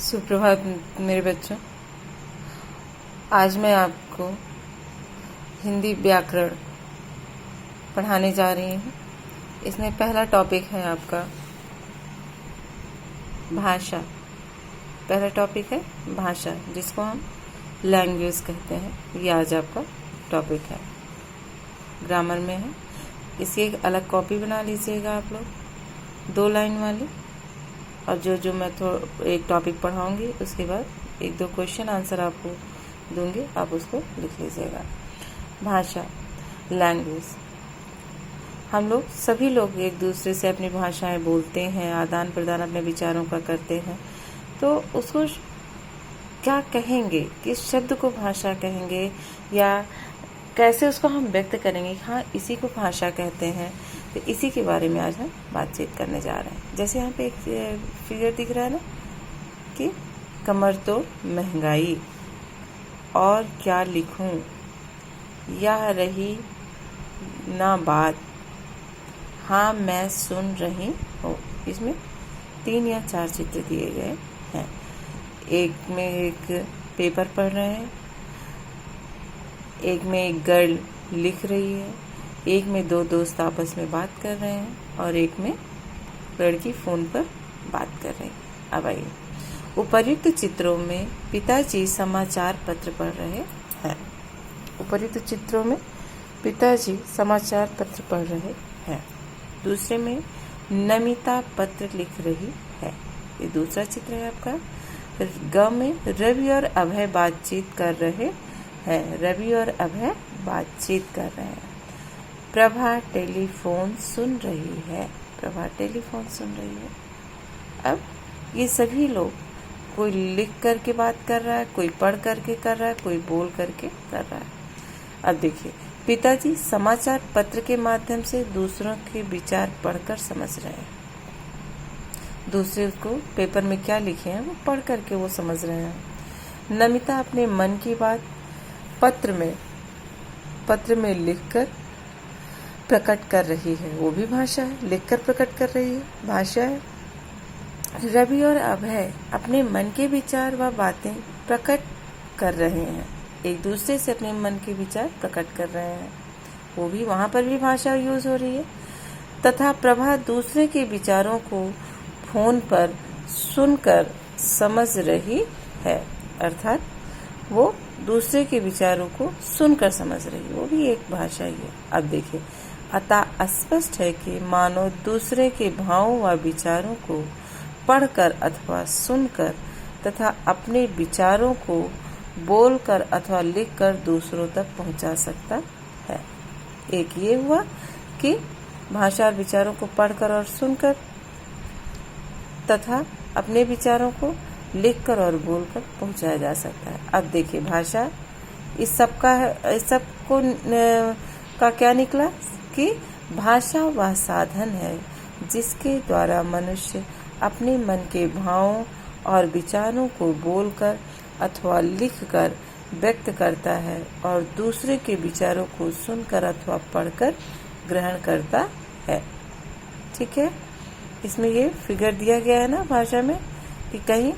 सुप्रभात मेरे बच्चों। आज मैं आपको हिंदी व्याकरण पढ़ाने जा रही हूँ। इसमें पहला टॉपिक है आपका भाषा। पहला टॉपिक है भाषा, जिसको हम लैंग्वेज कहते हैं। ये आज आपका टॉपिक है, ग्रामर में है। इसकी एक अलग कॉपी बना लीजिएगा आप लोग, 2 लाइन वाली। और जो मैं एक टॉपिक पढ़ाऊंगी उसके बाद 1-2 क्वेश्चन आंसर आपको दूंगी, आप उसको लिख लीजिएगा। भाषा, लैंग्वेज। हम लोग सभी लोग एक दूसरे से अपनी भाषाएं बोलते हैं, आदान प्रदान अपने विचारों का करते हैं। तो उसको क्या कहेंगे, किस शब्द को भाषा कहेंगे या कैसे उसको हम व्यक्त करेंगे, हाँ इसी को भाषा कहते हैं। तो इसी के बारे में आज हम बातचीत करने जा रहे हैं। जैसे यहाँ पे एक फिगर दिख रहा है ना कि कमर तोड़ महंगाई, और क्या लिखूं, यह रही ना बात, हाँ मैं सुन रही हूँ। इसमें 3 या 4 चित्र दिए गए हैं। एक में एक पेपर पढ़ रहे हैं, एक में एक गर्ल लिख रही है, एक में 2 दोस्त आपस में बात कर रहे हैं और एक में लड़की फोन पर बात कर रही है। अब आइए, उपर्युक्त चित्रों में पिताजी समाचार पत्र पढ़ रहे हैं। उपर्युक्त चित्रों में पिताजी समाचार पत्र पढ़ रहे हैं। दूसरे में नमिता पत्र लिख रही है। ये दूसरा चित्र है आपका। ग में रवि और अभय बातचीत कर रहे हैं। रवि और अभय बातचीत कर रहे हैं। प्रभा टेलीफोन सुन रही है। प्रभा टेलीफोन सुन रही है। अब ये सभी लोग, कोई लिख करके बात कर रहा है, कोई पढ़ करके कर रहा है, कोई बोल करके कर रहा है। अब देखिए, पिताजी समाचार पत्र के माध्यम से दूसरों के विचार पढ़कर समझ रहे हैं। दूसरे उसको पेपर में क्या लिखे हैं वो पढ़ करके वो समझ रहे हैं। नमिता अपने मन की बात पत्र में लिखकर प्रकट कर रही है। वो भी भाषा है, लिखकर प्रकट कर रही है, भाषा है। रवि और अभय अपने मन के विचार व बातें प्रकट कर रहे हैं। एक दूसरे से अपने मन के विचार प्रकट कर रहे हैं, वो भी, वहां पर भी भाषा यूज हो रही है। तथा प्रभा दूसरे के विचारों को फोन पर सुनकर समझ रही है। अर्थात वो दूसरे के विचारों को सुनकर समझ रही है, वो भी एक भाषा ही है। अब देखिए, अतः स्पष्ट है कि मानो दूसरे के भावों व विचारों को पढ़कर अथवा सुनकर तथा अपने विचारों को बोलकर अथवा लिखकर दूसरों तक पहुंचा सकता है। एक ये हुआ कि भाषा और विचारों को पढ़कर और सुनकर तथा अपने विचारों को लिखकर और बोलकर पहुंचाया जा सकता है। अब देखिए, भाषा इस सब को का क्या निकला कि भाषा वह साधन है जिसके द्वारा मनुष्य अपने मन के भावों और विचारों को बोलकर अथवा लिखकर व्यक्त करता है और दूसरे के विचारों को सुनकर अथवा पढ़कर ग्रहण करता है। ठीक है, इसमें ये फिगर दिया गया है ना भाषा में कि कहीं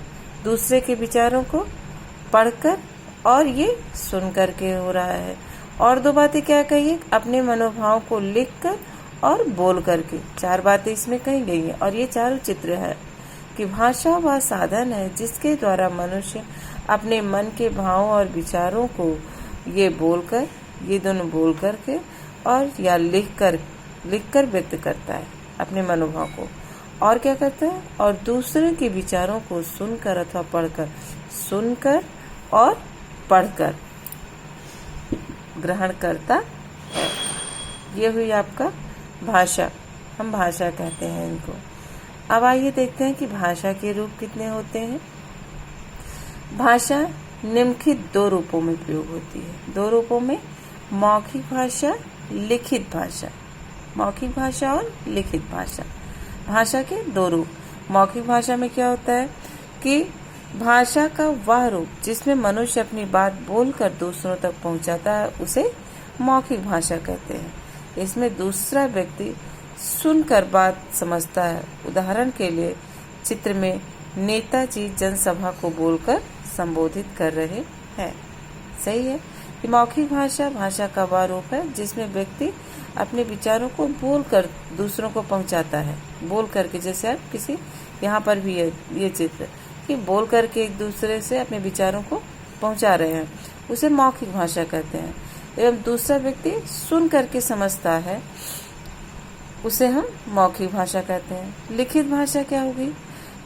दूसरे के विचारों को पढ़कर और ये सुनकर के हो रहा है। और 2 बातें क्या कही है, अपने मनोभाव को लिखकर और बोल करके। 4 बातें इसमें कही गई हैं और ये 4 चित्र है कि भाषा वह साधन है जिसके द्वारा मनुष्य अपने मन के भावों और विचारों को ये बोलकर, ये दोनों बोल करके और या लिखकर व्यक्त करता है अपने मनोभाव को। और क्या करता है, और दूसरे के विचारों को सुनकर अथवा पढ़कर, सुनकर और पढ़कर ग्रहण करता है। ये हुई आपका भाषा, हम भाषा कहते हैं इनको। अब आइए देखते हैं कि भाषा के रूप कितने होते हैं। भाषा निम्नलिखित 2 रूपों में प्रयोग होती है। 2 रूपों में, मौखिक भाषा, लिखित भाषा। मौखिक भाषा और लिखित भाषा, भाषा के 2 रूप। मौखिक भाषा में क्या होता है कि भाषा का वह रूप जिसमें मनुष्य अपनी बात बोलकर दूसरों तक पहुंचाता है, उसे मौखिक भाषा कहते हैं। इसमें दूसरा व्यक्ति सुनकर बात समझता है। उदाहरण के लिए, चित्र में नेताजी जनसभा को बोलकर संबोधित कर रहे हैं। सही है कि मौखिक भाषा भाषा का वह रूप है जिसमें व्यक्ति अपने विचारों को बोलकर दूसरों को पहुंचाता है। बोल करके, जैसे आप किसी, यहाँ पर भी है ये चित्र कि बोल करके एक दूसरे से अपने विचारों को पहुंचा रहे हैं, उसे मौखिक भाषा कहते हैं। एवं दूसरा व्यक्ति सुन करके समझता है, उसे हम मौखिक भाषा कहते हैं। लिखित भाषा क्या होगी?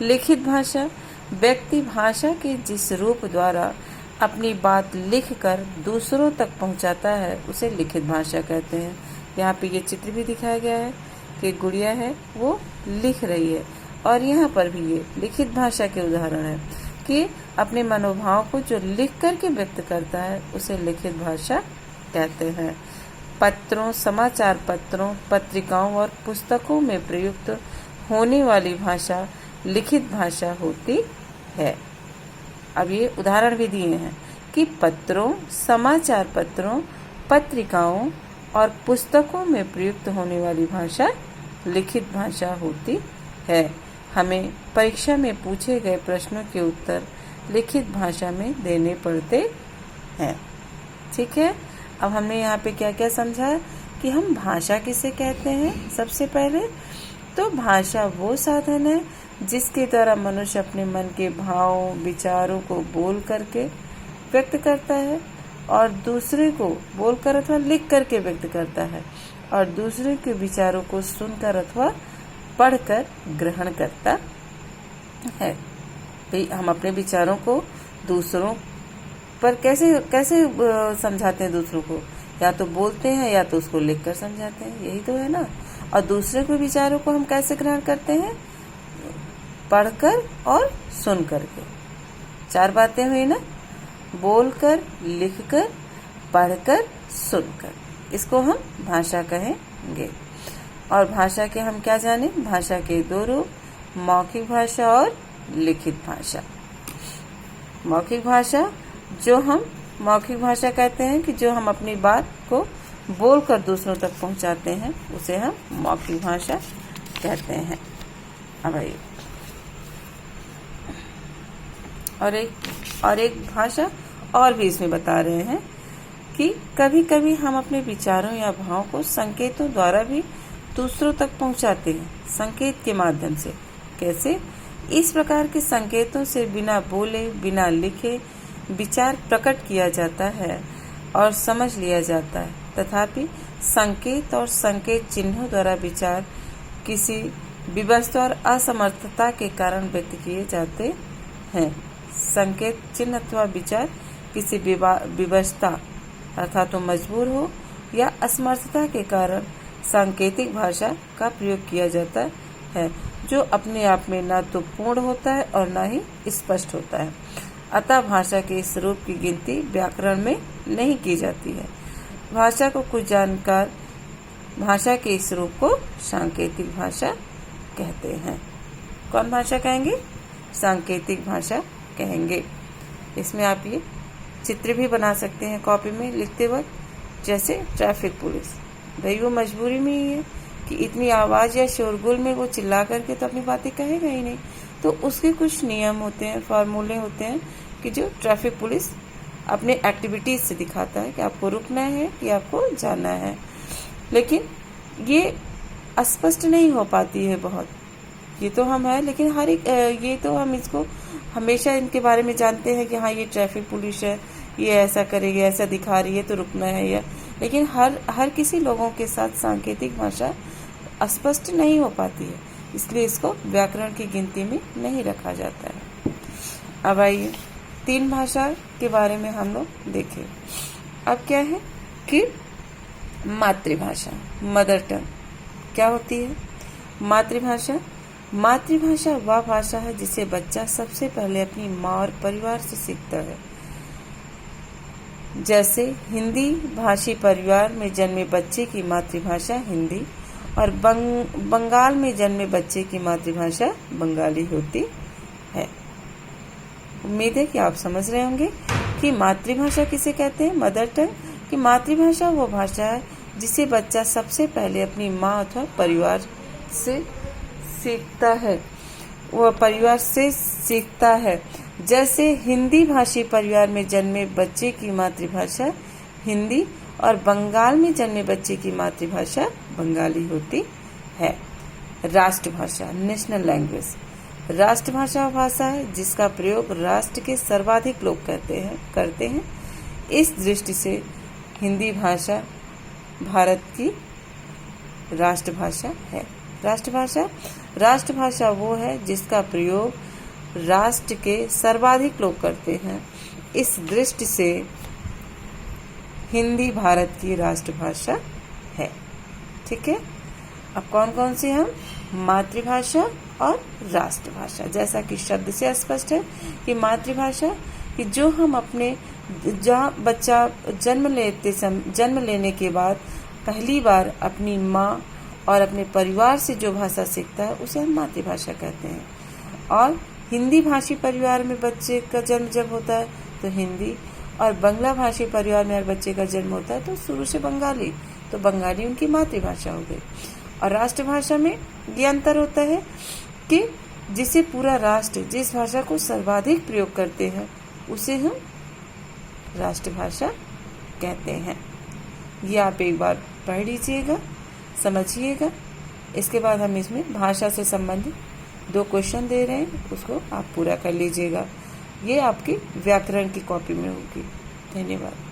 लिखित भाषा व्यक्ति भाषा के जिस रूप द्वारा अपनी बात लिखकर दूसरों तक पहुंचाता है, उसे लिखित भाषा कहते हैं। यहाँ पे ये चित्र भी दिखाया गया है कि गुड़िया है वो लिख रही है, और यहाँ पर भी ये लिखित भाषा के उदाहरण है कि अपने मनोभाव को जो लिख करके व्यक्त करता है, उसे लिखित भाषा कहते हैं। पत्रों, समाचार पत्रों, पत्रिकाओं और पुस्तकों में प्रयुक्त होने वाली भाषा लिखित भाषा होती है। अब ये उदाहरण भी दिए हैं कि पत्रों, समाचार पत्रों, पत्रिकाओं और पुस्तकों में प्रयुक्त होने वाली भाषा लिखित भाषा होती है। हमें परीक्षा में पूछे गए प्रश्नों के उत्तर लिखित भाषा में देने पड़ते हैं। ठीक है, अब हमने यहाँ पे क्या क्या समझा कि हम भाषा किसे कहते हैं। सबसे पहले तो भाषा वो साधन है जिसके द्वारा मनुष्य अपने मन के भाव विचारों को बोल करके व्यक्त करता है, और दूसरे को बोलकर अथवा लिख करके व्यक्त करता है, और दूसरे के विचारों को सुनकर अथवा पढ़कर ग्रहण करता है। भाई हम अपने विचारों को दूसरों पर कैसे कैसे समझाते हैं दूसरों को? या तो बोलते हैं या तो उसको लिखकर समझाते हैं, यही तो है ना। और दूसरे के विचारों को हम कैसे ग्रहण करते हैं? पढ़कर और सुन करके। 4 बातें हुई ना, बोलकर, लिखकर, पढ़कर, सुनकर। इसको हम भाषा कहेंगे। और भाषा के हम क्या जाने? भाषा के 2 रूप, मौखिक भाषा और लिखित भाषा। मौखिक भाषा जो हम मौखिक भाषा कहते हैं कि जो हम अपनी बात को बोलकर दूसरों तक पहुंचाते हैं, उसे हम मौखिक भाषा कहते हैं। अब आइए और एक भाषा और भी इसमें बता रहे हैं कि कभी कभी हम अपने विचारों या भावों को संकेतों द्वारा भी दूसरों तक पहुंचाते हैं, संकेत के माध्यम से। कैसे? इस प्रकार के संकेतों से बिना बोले बिना लिखे विचार प्रकट किया जाता है और समझ लिया जाता है। तथापि संकेत और संकेत चिन्हों द्वारा विचार किसी विवशता और असमर्थता के कारण व्यक्त किए जाते हैं। संकेत चिन्ह अथवा विचार किसी विवशता अर्थात तो मजबूर हो या असमर्थता के कारण सांकेतिक भाषा का प्रयोग किया जाता है, जो अपने आप में न तो पूर्ण होता है और न ही स्पष्ट होता है। अतः भाषा के इस रूप की गिनती व्याकरण में नहीं की जाती है। भाषा को कुछ जानकार भाषा के इस रूप को सांकेतिक भाषा कहते हैं। कौन भाषा कहेंगे? सांकेतिक भाषा कहेंगे। इसमें आप ये चित्र भी बना सकते हैं कॉपी में लिखते वक्त, जैसे ट्रैफिक पुलिस। भाई वो मजबूरी में ही है कि इतनी आवाज या शोरगुल में वो चिल्ला करके तो अपनी बातें कहेगा ही नहीं, तो उसके कुछ नियम होते हैं, फार्मूले होते हैं कि जो ट्रैफिक पुलिस अपने एक्टिविटीज से दिखाता है कि आपको रुकना है कि आपको जाना है। लेकिन ये अस्पष्ट नहीं हो पाती है बहुत, ये तो हम है, लेकिन हर एक ये तो हम इसको हमेशा इनके बारे में जानते हैं कि हाँ ये ट्रैफिक पुलिस है, ये ऐसा करेगी, ऐसा दिखा रही है तो रुकना है, या लेकिन हर किसी लोगों के साथ सांकेतिक भाषा अस्पष्ट नहीं हो पाती है, इसलिए इसको व्याकरण की गिनती में नहीं रखा जाता है। अब आइए 3 भाषा के बारे में हम लोग देखें। अब क्या है कि मातृभाषा, मदर टंग क्या होती है? मातृभाषा वह भाषा है जिसे बच्चा सबसे पहले अपनी माँ और परिवार से सीखता है। जैसे हिंदी भाषी परिवार में जन्मे बच्चे की मातृभाषा हिंदी और बंगाल में जन्मे बच्चे की मातृभाषा बंगाली होती है। उम्मीद है कि आप समझ रहे होंगे कि मातृभाषा किसे कहते हैं, मदर टंग। कि मातृभाषा वो भाषा है जिसे बच्चा सबसे पहले अपनी माँ अथवा परिवार से सीखता है। वह परिवार से सीखता है। जैसे हिंदी भाषी परिवार में जन्मे बच्चे की मातृभाषा हिंदी और बंगाल में जन्मे बच्चे की मातृभाषा बंगाली होती है। राष्ट्रभाषा, नेशनल लैंग्वेज। राष्ट्रभाषा भाषा है जिसका प्रयोग राष्ट्र के सर्वाधिक लोग करते हैं। इस दृष्टि से हिंदी भाषा भारत की राष्ट्रभाषा है। राष्ट्रभाषा वो है जिसका प्रयोग राष्ट्र के सर्वाधिक लोग करते हैं। इस दृष्टि से हिंदी भारत की राष्ट्रभाषा है। ठीक है। अब कौन कौन सी हम? मातृभाषा और राष्ट्रभाषा। जैसा कि शब्द से स्पष्ट है कि मातृभाषा कि जो हम अपने जहाँ बच्चा जन्म लेने के बाद पहली बार अपनी माँ और अपने परिवार से जो भाषा सीखता है उसे हम मातृभाषा कहते हैं। और हिंदी भाषी परिवार में बच्चे का जन्म जब होता है तो हिंदी, और बांग्ला भाषी परिवार में अगर बच्चे का जन्म होता है तो शुरू से बंगाली, तो बंगाली उनकी मातृभाषा हो गई। और राष्ट्रभाषा में ये अंतर होता है कि जिसे पूरा राष्ट्र जिस भाषा को सर्वाधिक प्रयोग करते हैं उसे हम राष्ट्रभाषा कहते हैं। ये आप एक बार पढ़ लीजिएगा, समझिएगा। इसके बाद हम इसमें भाषा से संबंधित 2 क्वेश्चन दे रहे हैं, उसको आप पूरा कर लीजिएगा। ये आपकी व्याकरण की कॉपी में होगी। धन्यवाद।